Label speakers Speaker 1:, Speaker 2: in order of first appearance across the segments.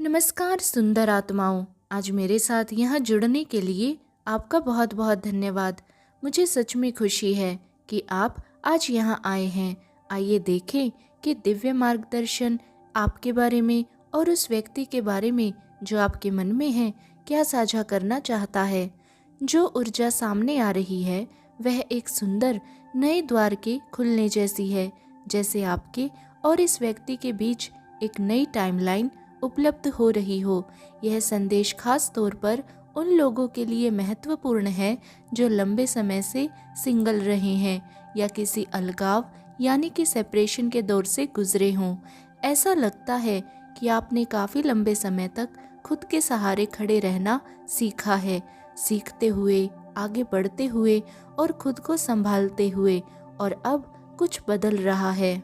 Speaker 1: नमस्कार सुंदर आत्माओं। आज मेरे साथ यहाँ जुड़ने के लिए आपका बहुत बहुत धन्यवाद। मुझे सच में खुशी है कि आप आज यहाँ आए हैं। आइए देखें कि दिव्य मार्गदर्शन आपके बारे में और उस व्यक्ति के बारे में जो आपके मन में है क्या साझा करना चाहता है। जो ऊर्जा सामने आ रही है वह एक सुंदर नए द्वार के खुलने जैसी है, जैसे आपके और इस व्यक्ति के बीच एक नई टाइमलाइन उपलब्ध हो रही हो। यह संदेश खास तौर पर उन लोगों के लिए महत्वपूर्ण है जो लंबे समय से सिंगल रहे हैं या किसी अलगाव यानी कि सेपरेशन के दौर से गुजरे हों। ऐसा लगता है कि आपने काफ़ी लंबे समय तक खुद के सहारे खड़े रहना सीखा है, सीखते हुए, आगे बढ़ते हुए और खुद को संभालते हुए, और अब कुछ बदल रहा है।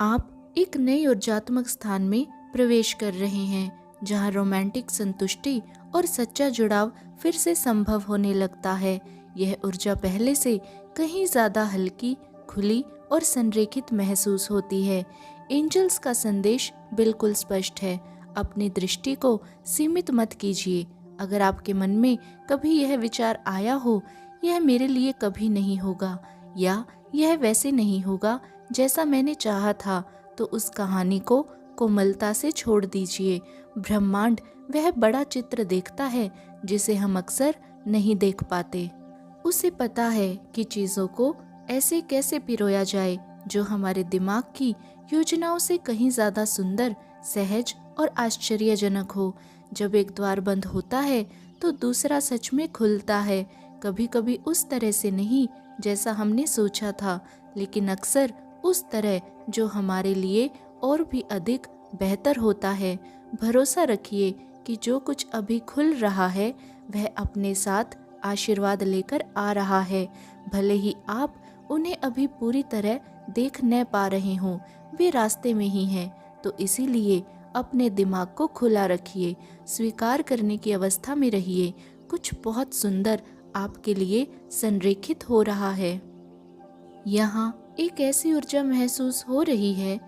Speaker 1: आप एक नई ऊर्जात्मक स्थान में प्रवेश कर रहे हैं जहां रोमांटिक संतुष्टि और सच्चा जुड़ाव फिर से संभव होने लगता है। यह ऊर्जा पहले से कहीं ज्यादा हल्की, खुली और संरेखित महसूस होती है। एंजल्स का संदेश बिल्कुल स्पष्ट है। अपनी दृष्टि को सीमित मत कीजिए। अगर आपके मन में कभी यह विचार आया हो, यह मेरे लिए कभी नहीं होगा या यह वैसे नहीं होगा जैसा मैंने चाहा था, तो उस कहानी को कोमलता से छोड़ दीजिए। ब्रह्मांड वह बड़ा चित्र देखता है जिसे हम अक्सर नहीं देख पाते। उसे पता है कि चीजों को ऐसे कैसे पिरोया जाए जो हमारे दिमाग की योजनाओं से कहीं ज्यादा सुंदर, सहज और आश्चर्यजनक हो। जब एक द्वार बंद होता है तो दूसरा सच में खुलता है। कभी कभी उस तरह से नहीं जैसा हमने सोचा था, लेकिन अक्सर उस तरह जो हमारे लिए और भी अधिक बेहतर होता है। भरोसा रखिए कि जो कुछ अभी खुल रहा है वह अपने साथ आशीर्वाद लेकर आ रहा है। भले ही आप उन्हें अभी पूरी तरह देख न पा रहे हों, वे रास्ते में ही हैं। तो इसीलिए अपने दिमाग को खुला रखिए, स्वीकार करने की अवस्था में रहिए। कुछ बहुत सुंदर आपके लिए संरेखित हो रहा है। यहाँ एक ऐसी ऊर्जा महसूस हो रही है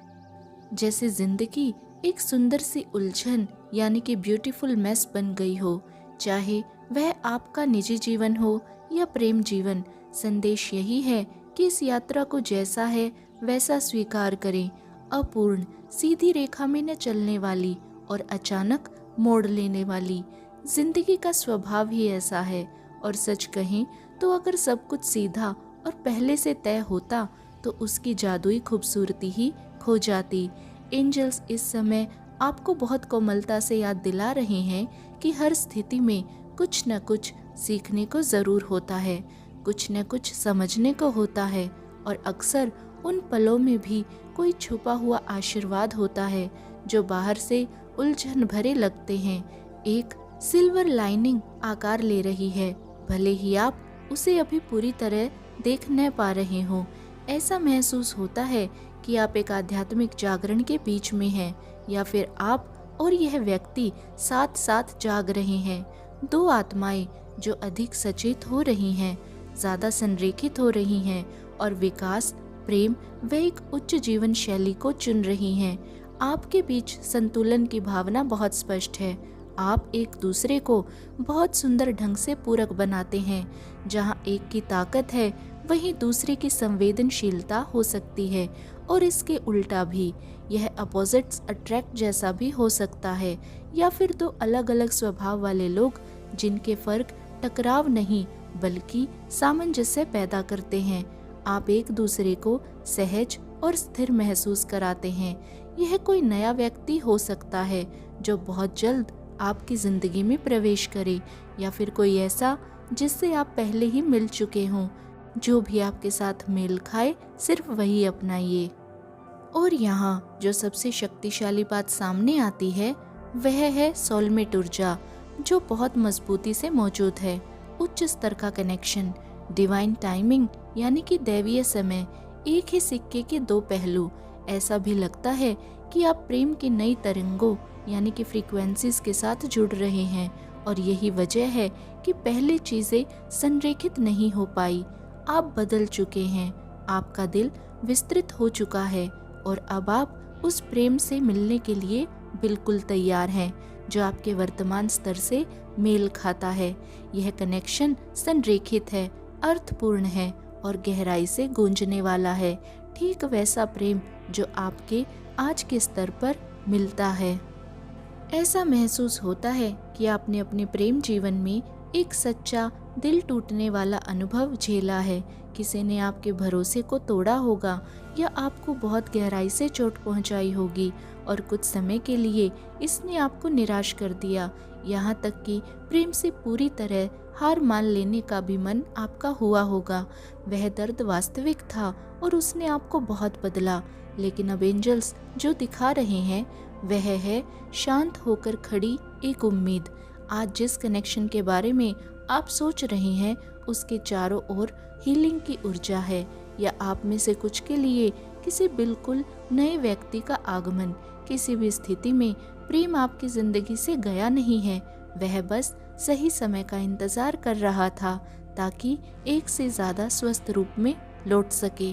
Speaker 1: जैसे जिंदगी एक सुंदर सी उलझन यानी कि ब्यूटीफुल मेस बन गई हो। चाहे वह आपका निजी जीवन हो या प्रेम जीवन, संदेश यही है कि इस यात्रा को जैसा है वैसा स्वीकार करें। अपूर्ण, सीधी रेखा में न चलने वाली और अचानक मोड़ लेने वाली जिंदगी का स्वभाव ही ऐसा है। और सच कहें तो अगर सब कुछ सीधा और पहले से तय होता तो उसकी जादुई खूबसूरती ही खो जाती। एंजल्स इस समय आपको बहुत कोमलता से याद दिला रहे हैं कि हर स्थिति में कुछ न कुछ सीखने को जरूर होता है, कुछ न कुछ समझने को होता है, और अक्सर उन पलों में भी कोई छुपा हुआ आशीर्वाद होता है जो बाहर से उलझन भरे लगते हैं। एक सिल्वर लाइनिंग आकार ले रही है, भले ही आप उसे अभी पूरी तरह देख न पा रहे हो। ऐसा महसूस होता है कि आप एक आध्यात्मिक जागरण के बीच में हैं, या फिर आप और यह व्यक्ति साथ साथ जाग रहे हैं। दो आत्माएं जो अधिक सचेत हो रही हैं, ज्यादा संरेखित हो रही हैं और विकास, प्रेम व एक उच्च जीवन शैली को चुन रही हैं। आपके बीच संतुलन की भावना बहुत स्पष्ट है। आप एक दूसरे को बहुत सुंदर ढंग से पूरक बनाते हैं। जहां एक की ताकत है वहीं दूसरे की संवेदनशीलता हो सकती है, और इसके उल्टा भी। यह अपोजिट्स अट्रैक्ट जैसा भी हो सकता है, या फिर दो अलग अलग स्वभाव वाले लोग जिनके फर्क टकराव नहीं बल्कि सामंजस्य पैदा करते हैं। आप एक दूसरे को सहज और स्थिर महसूस कराते हैं। यह कोई नया व्यक्ति हो सकता है जो बहुत जल्द आपकी जिंदगी में प्रवेश करे, या फिर कोई ऐसा जिससे आप पहले ही मिल चुके हों। जो भी आपके साथ मेल खाए सिर्फ वही अपनाइए। और यहाँ जो सबसे शक्तिशाली बात सामने आती है वह है सोलमेट ऊर्जा, जो बहुत मजबूती से मौजूद है। उच्च स्तर का कनेक्शन, डिवाइन टाइमिंग यानी कि दैवीय समय, एक ही सिक्के के दो पहलू। ऐसा भी लगता है कि आप प्रेम की नई तरंगों यानी कि फ्रीक्वेंसीज के साथ जुड़ रहे हैं, और यही वजह है कि पहले चीजें संरेखित नहीं हो पाई। आप बदल चुके हैं, आपका दिल विस्तृत हो चुका है, और अब आप उस प्रेम से मिलने के लिए बिल्कुल तैयार हैं, जो आपके वर्तमान स्तर से मेल खाता है। यह कनेक्शन संरेखित है, अर्थपूर्ण है और गहराई से गूंजने वाला है। ठीक वैसा प्रेम जो आपके आज के स्तर पर मिलता है। ऐसा महसूस होता है कि आपने अपने प्रेम जीवन में एक सच्चा दिल टूटने वाला अनुभव झेला है। किसी ने आपके भरोसे को तोड़ा होगा या आपको बहुत गहराई से चोट पहुंचाई होगी और कुछ समय के लिए इसने आपको निराश कर दिया। यहाँ तक कि प्रेम से पूरी तरह हार मान लेने का भी मन आपका हुआ होगा। वह दर्द वास्तविक था और उसने आपको बहुत बदला। लेकिन अब एंजल्स जो दिखा रहे हैं वह है शांत होकर खड़ी एक उम्मीद। आज जिस कनेक्शन के बारे में आप सोच रहे हैं उसके चारों ओर हीलिंग की ऊर्जा है, या आप में से कुछ के लिए किसी बिल्कुल नए व्यक्ति का आगमन। किसी भी स्थिति में प्रेम आपकी जिंदगी से गया नहीं है, वह बस सही समय का इंतजार कर रहा था ताकि एक से ज्यादा स्वस्थ रूप में लौट सके।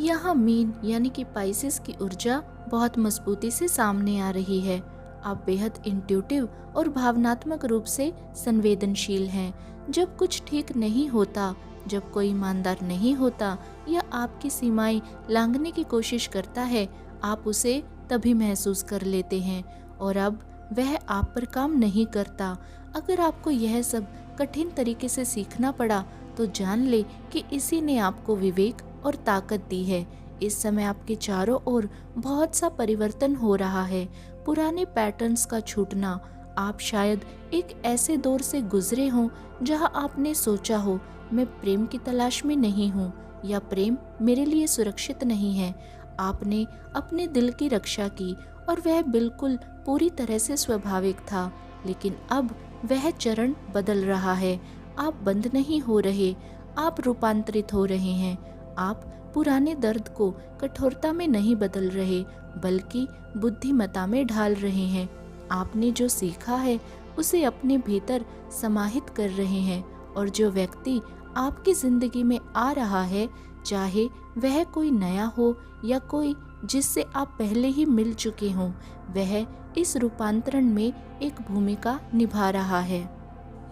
Speaker 1: यहाँ मीन यानी कि पाइसेस की ऊर्जा बहुत मजबूती से सामने आ रही है। आप बेहद इंट्यूटिव और भावनात्मक रूप से संवेदनशील हैं। जब कुछ ठीक नहीं होता, जब कोई ईमानदार नहीं होता या आपकी सीमाएं लांघने की कोशिश करता है, आप उसे तभी महसूस कर लेते हैं और अब वह आप पर काम नहीं करता। अगर आपको यह सब कठिन तरीके से सीखना पड़ा तो जान ले कि इसी ने आपको विवेक और ताकत दी है। इस समय आपके चारों ओर बहुत सा परिवर्तन हो रहा है। पुराने पैटर्न्स का छूटना। आप शायद एक ऐसे दौर से गुजरे हों जहां आपने सोचा हो, मैं प्रेम की तलाश में नहीं हूँ या प्रेम मेरे लिए सुरक्षित नहीं है। आपने अपने दिल की रक्षा की और वह बिल्कुल पूरी तरह से स्वाभाविक था। लेकिन अब वह चरण बदल रहा है। आप बंद नहीं हो रहे, आप रूपांतरित हो रहे हैं। आप पुराने दर्द को कठोरता में नहीं बदल रहे बल्कि बुद्धिमत्ता में ढाल रहे हैं। आपने जो सीखा है उसे अपने भीतर समाहित कर रहे हैं और जो व्यक्ति आपकी जिंदगी में आ रहा है, चाहे वह कोई नया हो या कोई जिससे आप पहले ही मिल चुके हों, वह इस रूपांतरण में एक भूमिका निभा रहा है।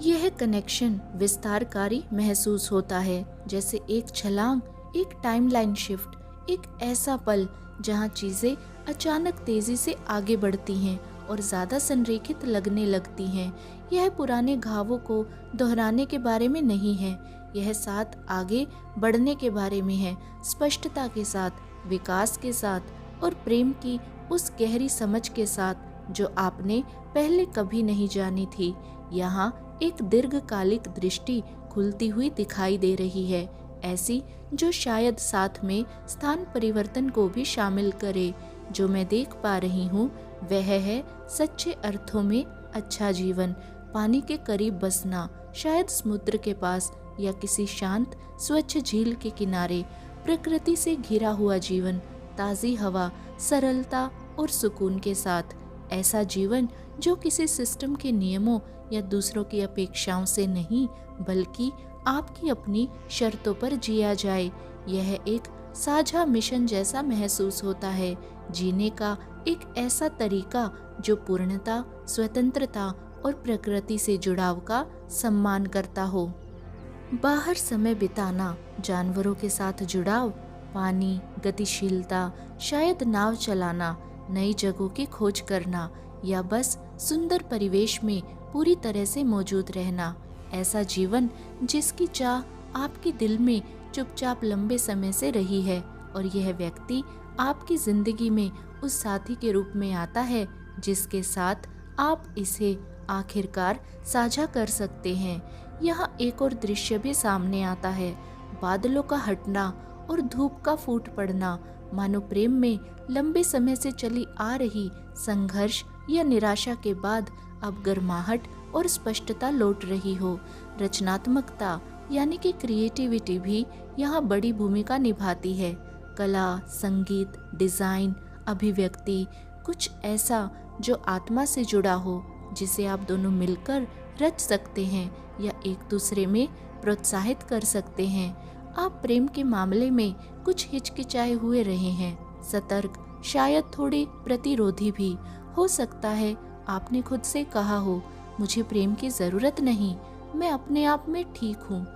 Speaker 1: यह कनेक्शन विस्तारकारी महसूस होता है, जैसे एक छलांग, एक टाइमलाइन शिफ्ट, एक ऐसा पल जहां चीजें अचानक तेजी से आगे बढ़ती हैं और ज्यादा संरेखित लगने लगती हैं। यह पुराने घावों को दोहराने के बारे में नहीं है, यह साथ आगे बढ़ने के बारे में है, स्पष्टता के साथ, विकास के साथ और प्रेम की उस गहरी समझ के साथ जो आपने पहले कभी नहीं जानी थी। यहाँ एक दीर्घकालिक दृष्टि खुलती हुई दिखाई दे रही है, ऐसी जो शायद साथ में स्थान परिवर्तन को भी शामिल करे। जो मैं देख पा रही हूँ वह है सच्चे अर्थों में अच्छा जीवन, पानी के करीब बसना, शायद समुद्र के पास या किसी शांत स्वच्छ झील के किनारे, प्रकृति से घिरा हुआ जीवन, ताज़ी हवा, सरलता और सुकून के साथ। ऐसा जीवन जो किसी सिस्टम के नियमों या दूसरों की अपेक्षाओं से नहीं बल्कि आपकी अपनी शर्तों पर जिया जाए। यह एक साझा मिशन जैसा महसूस होता है, जीने का एक ऐसा तरीका जो पूर्णता, स्वतंत्रता और प्रकृति से जुड़ाव का सम्मान करता हो। बाहर समय बिताना, जानवरों के साथ जुड़ाव, पानी, गतिशीलता, शायद नाव चलाना, नई जगहों की खोज करना या बस सुंदर परिवेश में पूरी तरह से मौजूद रहना। ऐसा जीवन जिसकी चाह आपके दिल में चुपचाप लंबे समय से रही है और यह व्यक्ति आपकी जिंदगी में उस साथी के रूप में आता है जिसके साथ आप इसे आखिरकार साझा कर सकते हैं। यहाँ एक और दृश्य भी सामने आता है, बादलों का हटना और धूप का फूट पड़ना, मानो प्रेम में लंबे समय से चली आ रही संघर्ष या निराशा के बाद अब गर्माहट और स्पष्टता लौट रही हो। रचनात्मकता यानी कि क्रिएटिविटी भी यहाँ बड़ी भूमिका निभाती है। कला, संगीत, डिजाइन, अभिव्यक्ति, कुछ ऐसा जो आत्मा से जुड़ा हो, जिसे आप दोनों मिलकर रच सकते हैं या एक दूसरे में प्रोत्साहित कर सकते हैं। आप प्रेम के मामले में कुछ हिचकिचाए हुए रहे हैं, सतर्क, शायद थोड़े प्रतिरोधी भी। हो सकता है आपने खुद से कहा हो, मुझे प्रेम की जरूरत नहीं, मैं अपने आप में ठीक हूँ।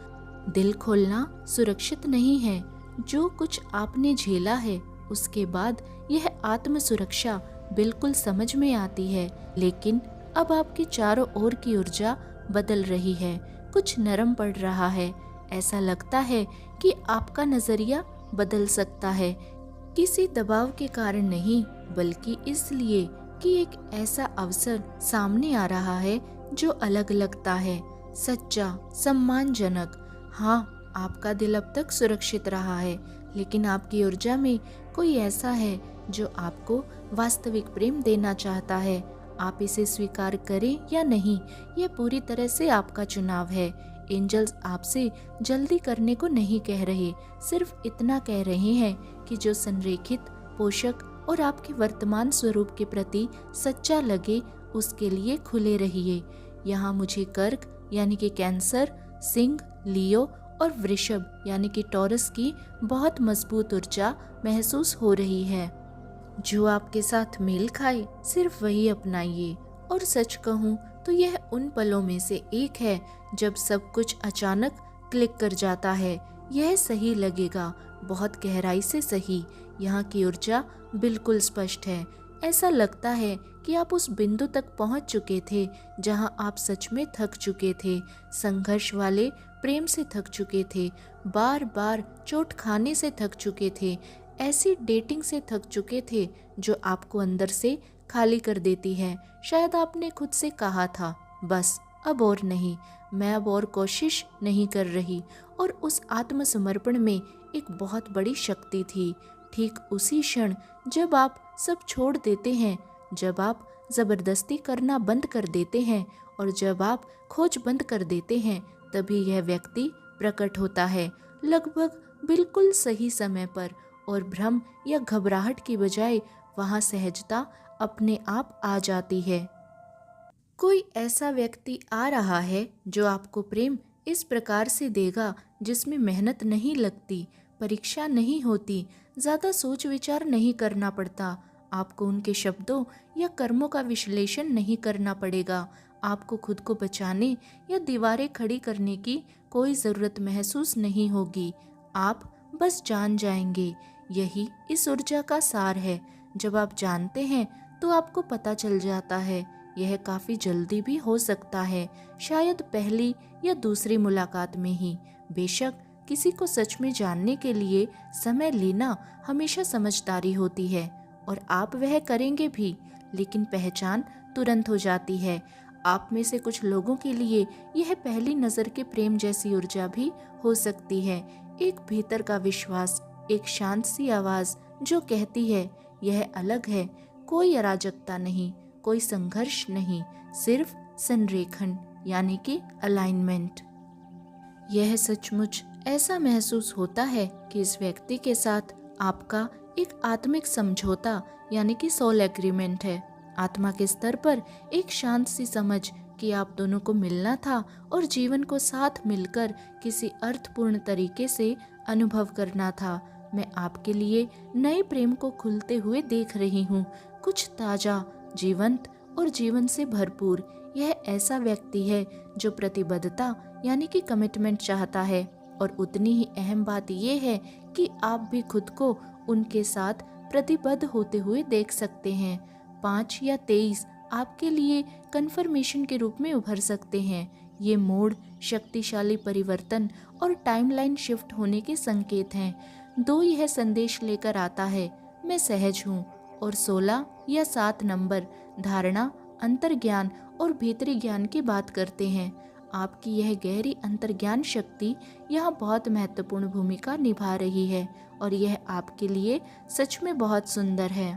Speaker 1: दिल खोलना सुरक्षित नहीं है। जो कुछ आपने झेला है उसके बाद यह आत्म सुरक्षा बिल्कुल समझ में आती है। लेकिन अब आपकी चारों ओर की ऊर्जा बदल रही है, कुछ नरम पड़ रहा है। ऐसा लगता है कि आपका नजरिया बदल सकता है, किसी दबाव के कारण नहीं, बल्कि इसलिए कि एक ऐसा अवसर सामने आ रहा है जो अलग लगता है, सच्चा, सम्मानजनक। हाँ, आपका दिल अब तक सुरक्षित रहा है, लेकिन आपकी ऊर्जा में कोई ऐसा है जो आपको वास्तविक प्रेम देना चाहता है। आप इसे स्वीकार करें या नहीं, यह पूरी तरह से आपका चुनाव है। एंजल्स आपसे जल्दी करने को नहीं कह रहे, सिर्फ इतना कह रहे हैं कि जो संरेखित, पोषक और आपके वर्तमान स्वरूप के प्रति सच्चा लगे, उसके लिए खुले रहिए। यहाँ मुझे कर्क यानी कि कैंसर, सिंह, लियो और वृषभ यानी कि टॉरस की बहुत मजबूत ऊर्जा महसूस हो रही है। जो आपके साथ मेल खाए सिर्फ वही अपनाइए। और सच कहूँ तो यह उन पलों में से एक है जब सब कुछ अचानक क्लिक कर जाता है। यह सही लगेगा, बहुत गहराई से सही। यहाँ की ऊर्जा बिल्कुल स्पष्ट है। ऐसा लगता है कि आप उस बिंदु तक पहुँच चुके थे जहाँ आप सच में थक चुके थे, संघर्ष वाले प्रेम से थक चुके थे, बार बार चोट खाने से थक चुके थे, ऐसी डेटिंग से थक चुके थे जो आपको अंदर से खाली कर देती है। शायद आपने खुद से कहा था, बस अब और नहीं, मैं अब और कोशिश नहीं कर रही। और उस आत्मसमर्पण में एक बहुत बड़ी शक्ति थी। ठीक उसी क्षण जब आप सब छोड़ देते हैं, जब आप जबरदस्ती करना बंद कर देते हैं और जब आप खोज बंद कर देते हैं, तभी यह व्यक्ति प्रकट होता है, लगभग बिल्कुल सही समय पर। और भ्रम या घबराहट की बजाय वहां सहजता अपने आप आ जाती है। कोई ऐसा व्यक्ति आ रहा है जो आपको प्रेम इस प्रकार से देगा जिसमें मेहनत नहीं लगती, परीक्षा नहीं होती, ज्यादा सोच विचार नहीं करना पड़ता। आपको उनके शब्दों या कर्मों का विश्लेषण नहीं करना पड़ेगा। आपको खुद को बचाने या दीवारें खड़ी करने की कोई जरूरत महसूस नहीं होगी। आप बस जान जाएंगे। यही इस ऊर्जा का सार है। जब आप जानते हैं तो आपको पता चल जाता है। यह काफी जल्दी भी हो सकता है, शायद पहली या दूसरी मुलाकात में ही। बेशक किसी को सच में जानने के लिए समय लेना हमेशा समझदारी होती है और आप वह करेंगे भी, लेकिन पहचान तुरंत हो जाती है। आप में से कुछ लोगों के लिए यह पहली नजर के प्रेम जैसी ऊर्जा भी हो सकती है। एक भीतर का विश्वास, एक शांत सी आवाज जो कहती है यह अलग है। कोई अराजकता नहीं, कोई संघर्ष नहीं, सिर्फ संरेखन यानी कि अलाइनमेंट। यह सचमुच ऐसा महसूस होता है कि इस व्यक्ति के साथ आपका एक आत्मिक समझौता यानी कि सोल एग्रीमेंट है। आत्मा के स्तर पर एक शांत सी समझ कि आप दोनों को मिलना था और जीवन को साथ मिलकर किसी अर्थपूर्ण तरीके से अनुभव करना था। मैं आपके लिए नए प्रेम को खुलते हुए देख रही हूँ, कुछ ताजा, जीवंत और जीवन से भरपूर। यह ऐसा व्यक्ति है जो प्रतिबद्धता यानी कि कमिटमेंट चाहता है, और उतनी ही अहम बात यह है कि आप भी खुद को उनके साथ प्रतिबद्ध होते हुए देख सकते हैं। 5 या 23 आपके लिए कन्फर्मेशन के रूप में उभर सकते हैं। ये मोड़ शक्तिशाली परिवर्तन और टाइमलाइन शिफ्ट होने के संकेत हैं। 2 यह संदेश लेकर आता है, मैं सहज हूँ। और 16 या 7 नंबर धारणा, अंतर्ज्ञान और भीतरी ज्ञान की बात करते हैं। आपकी यह गहरी अंतर्ज्ञान शक्ति यहाँ बहुत महत्वपूर्ण भूमिका निभा रही है और यह आपके लिए सच में बहुत सुंदर है।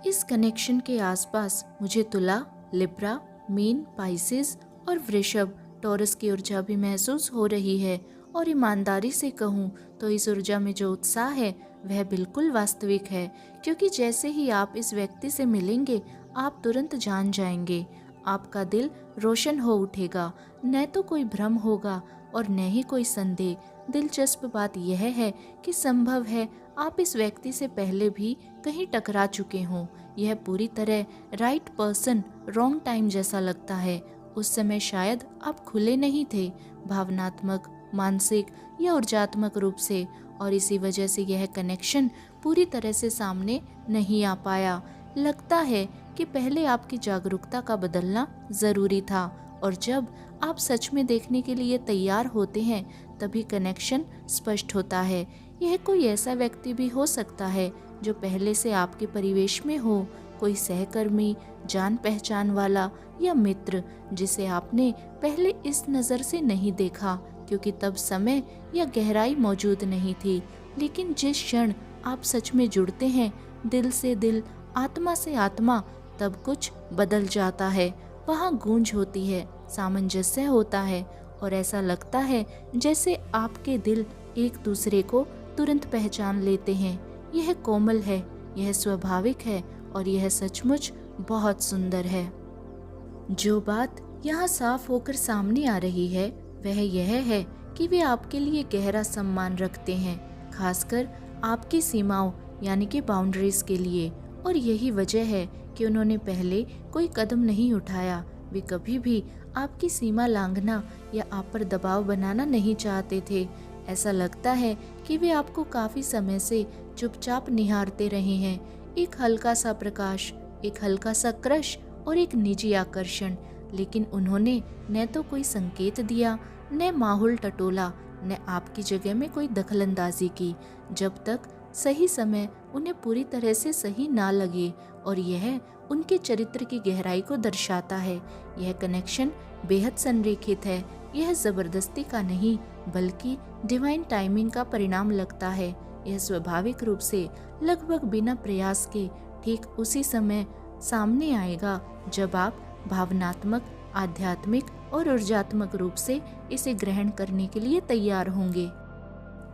Speaker 1: इस कनेक्शन के आसपास मुझे तुला, लिब्रा, मीन, पाइसेस और वृषभ, टॉरस की ऊर्जा भी महसूस हो रही है। और ईमानदारी से कहूँ तो इस ऊर्जा में जो उत्साह है वह बिल्कुल वास्तविक है, क्योंकि जैसे ही आप इस व्यक्ति से मिलेंगे आप तुरंत जान जाएंगे। आपका दिल रोशन हो उठेगा, न तो कोई भ्रम होगा और न ही कोई संदेह। दिलचस्प बात यह है कि संभव है आप इस व्यक्ति से पहले भी कहीं टकरा चुके हों। यह पूरी तरह राइट पर्सन रॉन्ग टाइम जैसा लगता है। उस समय शायद आप खुले नहीं थे, भावनात्मक, मानसिक या ऊर्जात्मक रूप से, और इसी वजह से यह कनेक्शन पूरी तरह से सामने नहीं आ पाया। लगता है कि पहले आपकी जागरूकता का बदलना ज़रूरी था, और जब आप सच में देखने के लिए तैयार होते हैं तभी कनेक्शन स्पष्ट होता है। यह कोई ऐसा व्यक्ति भी हो सकता है जो पहले से आपके परिवेश में हो, कोई सहकर्मी, जान पहचान वाला या मित्र जिसे आपने पहले इस नज़र से नहीं देखा क्योंकि तब समय या गहराई मौजूद नहीं थी। लेकिन जिस क्षण आप सच में जुड़ते हैं, दिल से दिल, आत्मा से आत्मा, तब कुछ बदल जाता है। वहाँ गूंज होती है, सामंजस्य होता है, और ऐसा लगता है जैसे आपके दिल एक दूसरे को तुरंत पहचान लेते हैं। यह कोमल है, यह स्वाभाविक है, और यह सचमुच बहुत सुंदर है। जो बात यहाँ साफ होकर सामने आ रही है वह यह है कि वे आपके लिए गहरा सम्मान रखते हैं, खासकर आपकी सीमाओं यानी कि बाउंड्रीज के लिए। और यही वजह है कि उन्होंने पहले कोई कदम नहीं उठाया। वे कभी भी आपकी सीमा लांघना या आप पर दबाव बनाना नहीं चाहते थे। ऐसा लगता है कि वे आपको काफी समय से चुपचाप निहारते रहे हैं। एक हल्का सा प्रकाश, एक हल्का सा क्रश और एक निजी आकर्षण। लेकिन उन्होंने न तो कोई संकेत दिया, न माहौल टटोला, न आपकी जगह में कोई दखलंदाजी की, जब तक सही समय उन्हें पूरी तरह से सही ना लगे। और यह उनके चरित्र की गहराई को दर्शाता है। यह कनेक्शन बेहद संरेखित है। यह जबरदस्ती का नहीं बल्कि डिवाइन टाइमिंग का परिणाम लगता है। यह स्वाभाविक रूप से, लगभग बिना प्रयास के, ठीक उसी समय सामने आएगा जब आप भावनात्मक, आध्यात्मिक और ऊर्जात्मक रूप से इसे ग्रहण करने के लिए तैयार होंगे।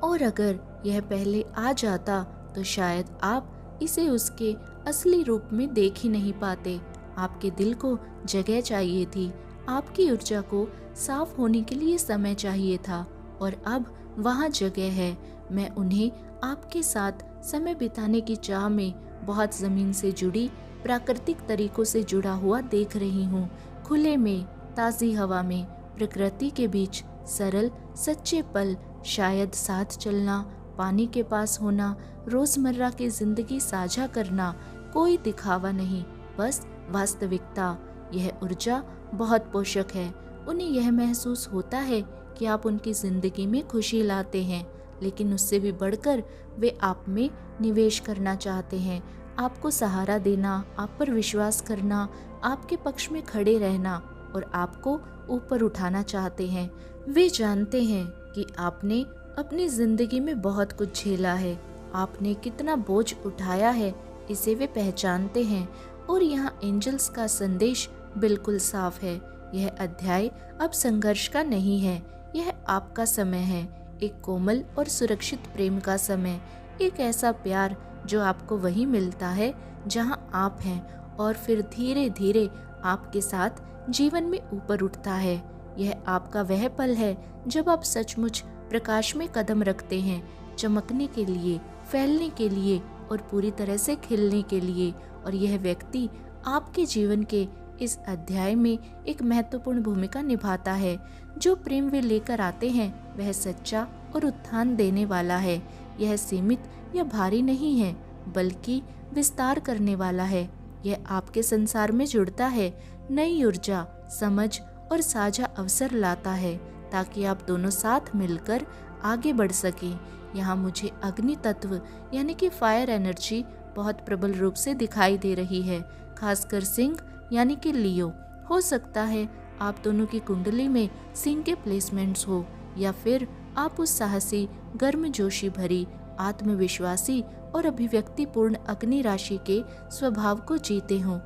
Speaker 1: और अगर यह पहले आ जाता तो शायद आप इसे उसके असली रूप में देख ही नहीं पाते। आपके दिल को जगह चाहिए थी, आपकी ऊर्जा को साफ होने के लिए समय चाहिए था, और अब वहाँ जगह है। मैं उन्हें आपके साथ समय बिताने की चाह में बहुत जमीन से जुड़ी, प्राकृतिक तरीकों से जुड़ा हुआ देख रही हूँ। खुले में, ताज़ी हवा में, प्रकृति के बीच सरल सच्चे पल, शायद साथ चलना, पानी के पास होना, रोजमर्रा की जिंदगी साझा करना, कोई दिखावा नहीं, बस वास्तविकता। यह ऊर्जा बहुत पोषक है। उन्हें यह महसूस होता है कि आप उनकी जिंदगी में खुशी लाते हैं, लेकिन उससे भी बढ़कर वे आप में निवेश करना चाहते हैं। आपको सहारा देना, आप पर विश्वास करना, आपके पक्ष में खड़े रहना और आपको ऊपर उठाना चाहते हैं। वे जानते हैं कि आपने अपनी जिंदगी में बहुत कुछ झेला है, आपने कितना बोझ उठाया है, इसे वे पहचानते हैं। और यहाँ एंजल्स का संदेश बिल्कुल साफ है। यह अध्याय अब संघर्ष का नहीं है, यह आपका समय है, एक कोमल और सुरक्षित प्रेम का समय, एक ऐसा प्यार जो आपको वहीं मिलता है जहां आप हैं, और फिर धीरे धीरे आपके साथ जीवन में ऊपर उठता है। यह आपका वह पल है जब आप सचमुच प्रकाश में कदम रखते हैं, चमकने के लिए, फैलने के लिए और पूरी तरह से खिलने के लिए। और यह व्यक्ति आपके जीवन के इस अध्याय में एक महत्वपूर्ण भूमिका निभाता है। जो प्रेम वे लेकर आते हैं वह सच्चा और उत्थान देने वाला है। यह सीमित या भारी नहीं है बल्कि विस्तार करने वाला है। यह आपके संसार में जुड़ता है, नई ऊर्जा, समझ और साझा अवसर लाता है ताकि आप दोनों साथ मिलकर आगे बढ़ सकें। यहाँ मुझे अग्नि तत्व यानी कि फायर एनर्जी बहुत प्रबल रूप से दिखाई दे रही है, खासकर सिंह यानी कि लियो। हो सकता है आप दोनों की कुंडली में सिंह के प्लेसमेंट्स हो, या फिर आप उस साहसी, गर्मजोशी भरी, आत्मविश्वासी और अभिव्यक्तिपूर्ण अग्नि राशि के स्वभाव को जीते हों।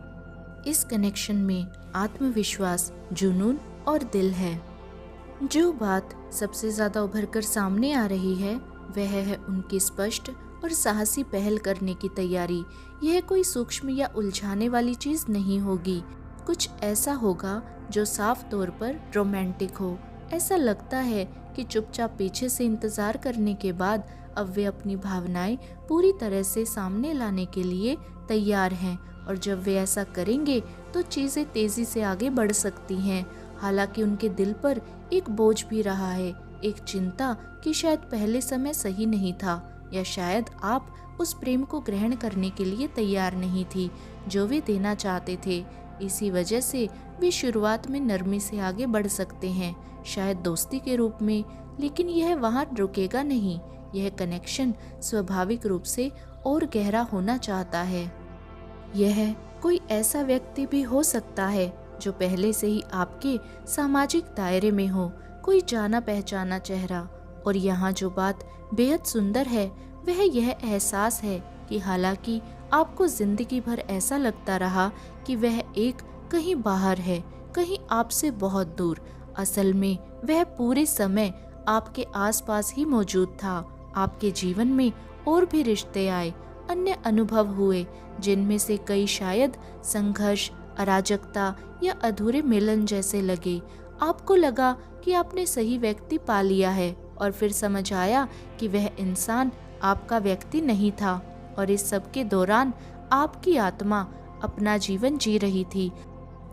Speaker 1: इस कनेक्शन में आत्मविश्वास, जुनून और दिल है। जो बात सबसे ज्यादा उभर कर सामने आ रही है वह है उनकी स्पष्ट और साहसी पहल करने की तैयारी। यह कोई सूक्ष्म या उलझाने वाली चीज नहीं होगी। कुछ ऐसा होगा जो साफ तौर पर रोमांटिक हो। ऐसा लगता है कि चुपचाप पीछे से इंतजार करने के बाद अब वे अपनी भावनाएं पूरी तरह से सामने लाने के लिए तैयार हैं और जब वे ऐसा करेंगे तो चीज़ें तेज़ी से आगे बढ़ सकती हैं। हालांकि उनके दिल पर एक बोझ भी रहा है, एक चिंता कि शायद पहले समय सही नहीं था या शायद आप उस प्रेम को ग्रहण करने के लिए तैयार नहीं थी जो वे देना चाहते थे। इसी वजह से वे शुरुआत में नरमी से आगे बढ़ सकते हैं, शायद दोस्ती के रूप में, लेकिन यह वहाँ रुकेगा नहीं। यह कनेक्शन स्वाभाविक रूप से और गहरा होना चाहता है। यह कोई ऐसा व्यक्ति भी हो सकता है जो पहले से ही आपके सामाजिक दायरे में हो, कोई जाना पहचाना चेहरा। और यहाँ जो बात बेहद सुंदर है वह यह एहसास है कि हालांकि आपको जिंदगी भर ऐसा लगता रहा कि वह एक कहीं बाहर है, कहीं आपसे बहुत दूर, असल में वह पूरे समय आपके आसपास ही मौजूद था। आपके जीवन में और भी रिश्ते आए, अन्य अनुभव हुए, जिनमें से कई शायद संघर्ष, अराजकता या अधूरे मिलन जैसे लगे। आपको लगा कि आपने सही व्यक्ति पा लिया है और फिर समझ आया कि वह इंसान आपका व्यक्ति नहीं था। और इस सब के दौरान आपकी आत्मा अपना जीवन जी रही थी,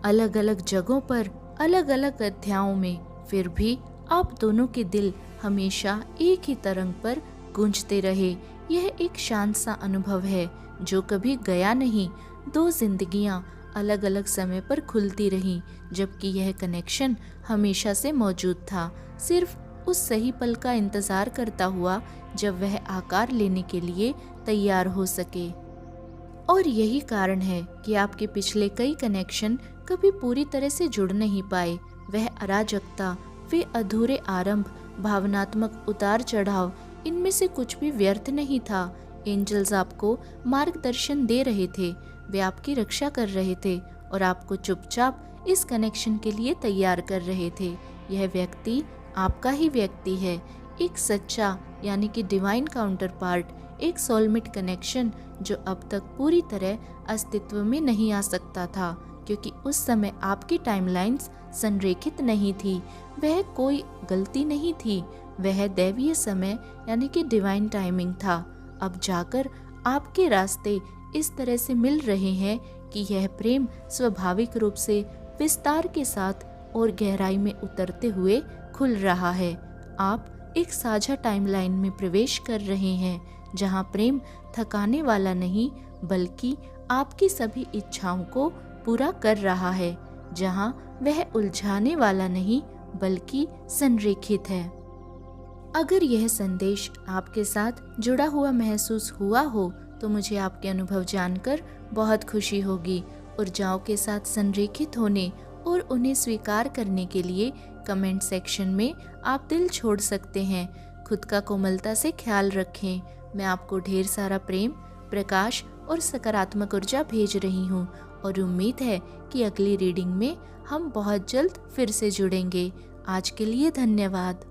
Speaker 1: अलग अलग जगहों पर, अलग अलग अध्यायों में। फिर भी आप दोनों के दिल हमेशा एक ही तरंग पर गूंजते रहे। यह एक शांत सा अनुभव है जो कभी गया नहीं। दो जिंदगियां अलग अलग समय पर खुलती रहीं, जबकि यह कनेक्शन हमेशा से मौजूद था, सिर्फ उस सही पल का इंतजार करता हुआ जब वह आकार लेने के लिए तैयार हो सके। और यही कारण है कि आपके पिछले कई कनेक्शन कभी पूरी तरह से जुड़ नहीं पाए। वह अराजकता, वे अधूरे आरंभ, भावनात्मक उतार चढ़ाव, इनमें से कुछ भी व्यर्थ नहीं था। एंजल्स आपको मार्गदर्शन दे रहे थे, वे आपकी रक्षा कर रहे थे और आपको चुपचाप इस कनेक्शन के लिए तैयार कर रहे थे। यह व्यक्ति आपका ही व्यक्ति है, एक सच्चा यानी कि डिवाइन काउंटर पार्ट, एक सोलमेट कनेक्शन जो अब तक पूरी तरह अस्तित्व में नहीं आ सकता था, क्योंकि उस समय आपकी टाइमलाइंस संरेखित नहीं थी। वह कोई गलती नहीं थी, वह दैवीय समय यानी कि डिवाइन टाइमिंग था। अब जाकर आपके रास्ते इस तरह से मिल रहे हैं कि यह प्रेम स्वाभाविक रूप से विस्तार के साथ और गहराई में उतरते हुए खुल रहा है। आप एक साझा टाइमलाइन में प्रवेश कर रहे हैं जहां प्रेम थकाने वाला नहीं बल्कि आपकी सभी इच्छाओं को पूरा कर रहा है, जहां वह उलझाने वाला नहीं बल्कि संरेखित है। अगर यह संदेश आपके साथ जुड़ा हुआ महसूस हुआ हो तो मुझे आपके अनुभव जानकर बहुत खुशी होगी। ऊर्जाओं के साथ संरेखित होने और उन्हें स्वीकार करने के लिए कमेंट सेक्शन में आप दिल छोड़ सकते हैं। खुद का कोमलता से ख्याल रखें। मैं आपको ढेर सारा प्रेम, प्रकाश और सकारात्मक ऊर्जा भेज रही हूँ और उम्मीद है कि अगली रीडिंग में हम बहुत जल्द फिर से जुड़ेंगे। आज के लिए धन्यवाद।